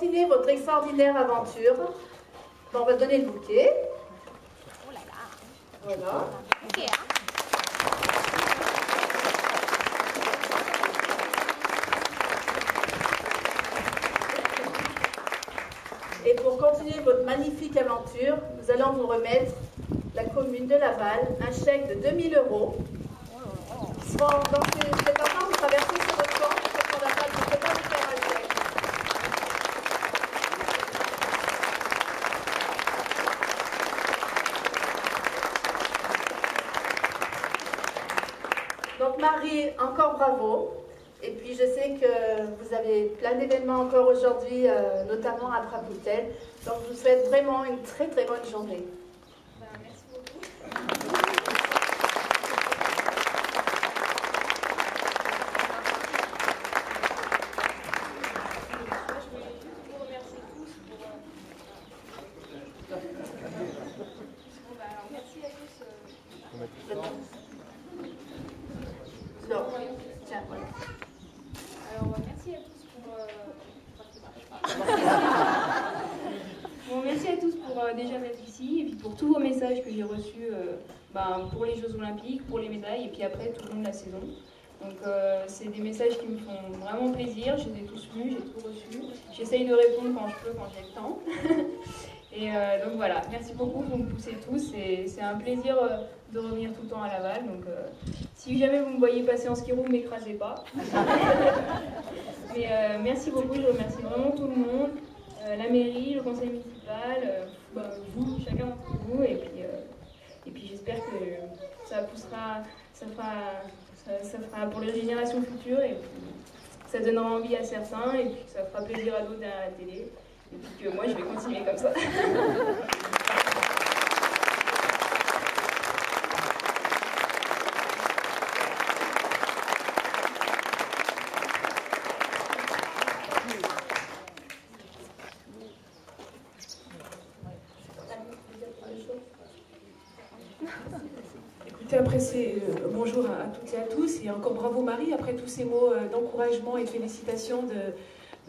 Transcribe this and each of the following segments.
continuer votre extraordinaire aventure, on va donner le bouquet. Oh là là. Voilà. Ok, hein. Et pour continuer votre magnifique aventure, nous allons vous remettre, la commune de Laval, un chèque de 2 000 €. Bon, donc c'est important de traverser sur votre compte, parce qu'on n'a pas de temps de faire un chèque. Donc Marie, encore bravo. Et puis je sais que vous avez plein d'événements encore aujourd'hui, notamment à Trapoutel. Donc je vous souhaite vraiment une très très bonne journée. Merci beaucoup. Je voulais juste vous remercier tous pour... alors, merci à tous. Non. Tiens, voilà. Alors, merci à tous pour... Bon, merci à tous pour déjà d'être ici et puis pour tous vos messages que j'ai reçus pour les Jeux Olympiques, pour les médailles et puis après tout le long de la saison. Donc c'est des messages qui me font vraiment plaisir, je les ai tous lus, j'ai tout reçu. J'essaye de répondre quand je peux, quand j'ai le temps. Et donc voilà, merci beaucoup, vous me poussez tous et c'est un plaisir de revenir tout le temps à Laval. Donc si jamais vous me voyez passer en ski roue, ne m'écrasez pas. Mais merci beaucoup, je remercie vraiment tout le monde, la mairie, le conseil municipal, vous, chacun d'entre vous. Et puis j'espère que ça poussera, ça fera pour les générations futures et ça donnera envie à certains et puis ça fera plaisir à d'autres derrière la télé. Et puis que moi je vais continuer comme ça. Écoutez, après bonjour à toutes et à tous, et encore bravo Marie, après tous ces mots d'encouragement et de félicitations de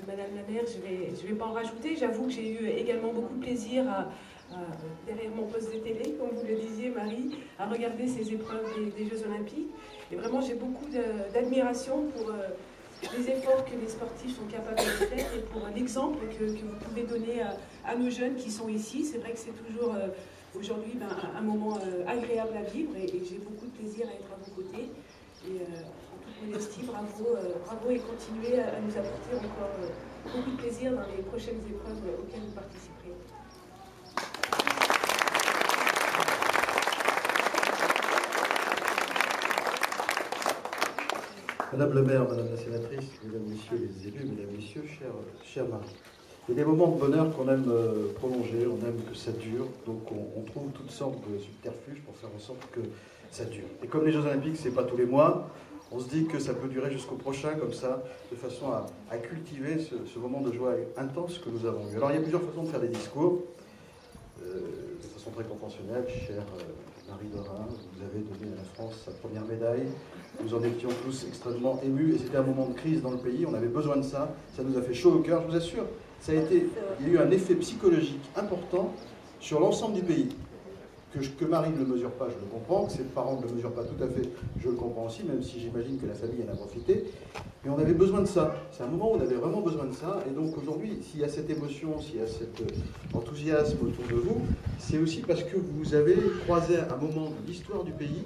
Madame la maire, je vais pas en rajouter. J'avoue que j'ai eu également beaucoup de plaisir derrière mon poste de télé, comme vous le disiez Marie, à regarder ces épreuves des Jeux Olympiques. Et vraiment j'ai beaucoup d'admiration pour les efforts que les sportifs sont capables de faire et pour l'exemple que vous pouvez donner à nos jeunes qui sont ici. C'est vrai que c'est toujours aujourd'hui un moment agréable à vivre et j'ai beaucoup de plaisir à être à vos côtés. Et en toute modestie, bravo et continuez à nous apporter encore beaucoup de plaisir dans les prochaines épreuves auxquelles vous participerez. Madame le maire, madame la sénatrice, mesdames, messieurs les élus, mesdames, messieurs, chère Marie. Il y a des moments de bonheur qu'on aime prolonger, on aime que ça dure, donc on trouve toutes sortes de subterfuges pour faire en sorte que ça dure. Et comme les Jeux Olympiques, c'est pas tous les mois, on se dit que ça peut durer jusqu'au prochain, comme ça, de façon à cultiver ce moment de joie intense que nous avons eu. Alors il y a plusieurs façons de faire des discours, de façon très conventionnelle, chère Marie Dorin, vous avez donné à la France sa première médaille, nous en étions tous extrêmement émus, et c'était un moment de crise dans le pays, on avait besoin de ça, ça nous a fait chaud au cœur, je vous assure. Il y a eu un effet psychologique important sur l'ensemble du pays. Que Marie ne le mesure pas, je le comprends, que ses parents ne le mesurent pas tout à fait, je le comprends aussi, même si j'imagine que la famille en a profité. Mais on avait besoin de ça. C'est un moment où on avait vraiment besoin de ça. Et donc aujourd'hui, s'il y a cette émotion, s'il y a cet enthousiasme autour de vous, c'est aussi parce que vous avez croisé un moment de l'histoire du pays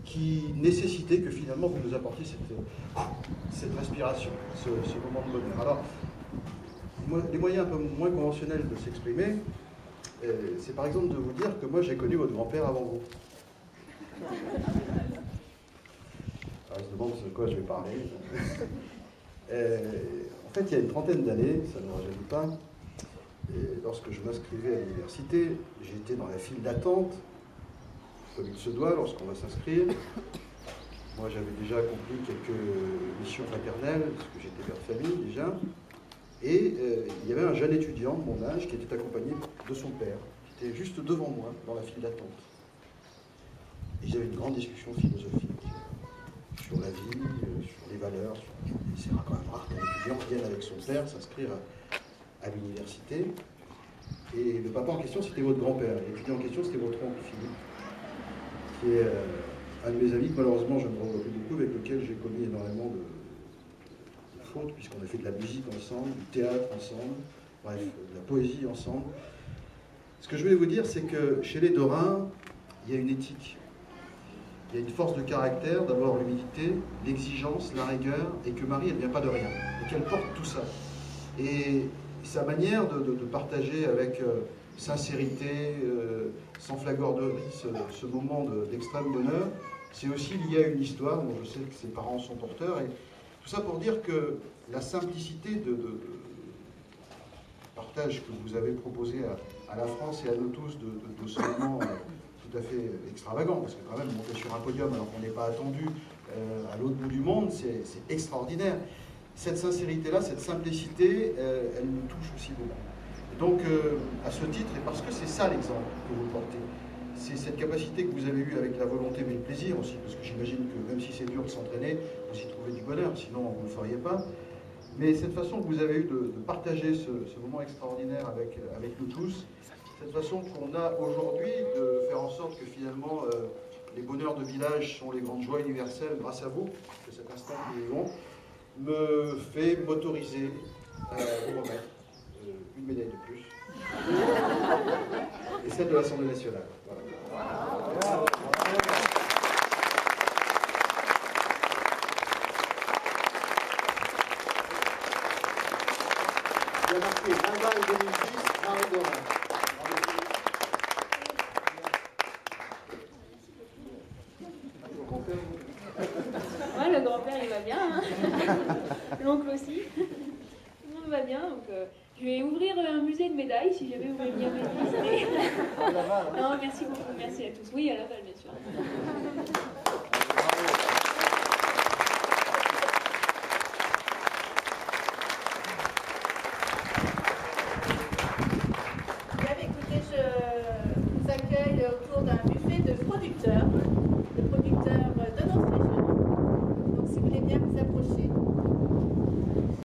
qui nécessitait que finalement vous nous apportiez cette respiration, ce moment de bonheur. Alors, les moyens un peu moins conventionnels de s'exprimer, c'est par exemple de vous dire que moi j'ai connu votre grand-père avant vous. Alors, je se demande de quoi je vais parler. En fait, il y a une trentaine d'années, ça ne me rajeunit pas, lorsque je m'inscrivais à l'université, j'étais dans la file d'attente, comme il se doit lorsqu'on va s'inscrire. Moi j'avais déjà accompli quelques missions fraternelles, parce que j'étais père de famille déjà. Et il y avait un jeune étudiant de mon âge qui était accompagné de son père, qui était juste devant moi, dans la file d'attente. Et j'avais une grande discussion philosophique sur la vie, sur les valeurs. C'est quand même rare qu'un étudiant vienne avec son père s'inscrire à l'université. Et le papa en question, c'était votre grand-père. L'étudiant en question, c'était votre oncle Philippe, qui est un de mes amis que malheureusement je ne revois plus beaucoup, avec lequel j'ai commis énormément de fautes, puisqu'on a fait de la musique ensemble, du théâtre ensemble, bref, de la poésie ensemble. Ce que je voulais vous dire, c'est que chez les Dorins, il y a une éthique. Il y a une force de caractère, d'abord l'humilité, l'exigence, la rigueur, et que Marie, elle ne vient pas de rien, et qu'elle porte tout ça. Et sa manière de partager avec sincérité, sans flagornerie, ce moment d'extrême bonheur, c'est aussi lié à une histoire dont je sais que ses parents sont porteurs. Et tout ça pour dire que la simplicité de partage que vous avez proposé à la France et à nous tous de ce moment tout à fait extravagant, parce que quand même monter sur un podium alors qu'on n'est pas attendu à l'autre bout du monde, c'est extraordinaire. Cette sincérité-là, cette simplicité, elle nous touche aussi beaucoup. Et donc, à ce titre, et parce que c'est ça l'exemple que vous portez, c'est cette capacité que vous avez eue avec la volonté, mais le plaisir aussi, parce que j'imagine que même si c'est dur de s'entraîner, vous y trouvez du bonheur, sinon vous ne le feriez pas. Mais cette façon que vous avez eue de partager ce moment extraordinaire avec nous tous, cette façon qu'on a aujourd'hui de faire en sorte que finalement les bonheurs de village sont les grandes joies universelles grâce à vous, que cet instant que nous vivons, me fait m'autoriser à vous remettre une médaille de plus. Et celle de l'Assemblée nationale. Voilà. Il y a marqué Laval 2010, Marie Dorin. Ouais, le grand-père il va bien, hein. L'oncle aussi. Tout le monde va bien, donc je vais ouvrir un musée de médailles si jamais vous voulez bien m'aider. Non, merci beaucoup, merci à tous. Oui, à Laval bien sûr.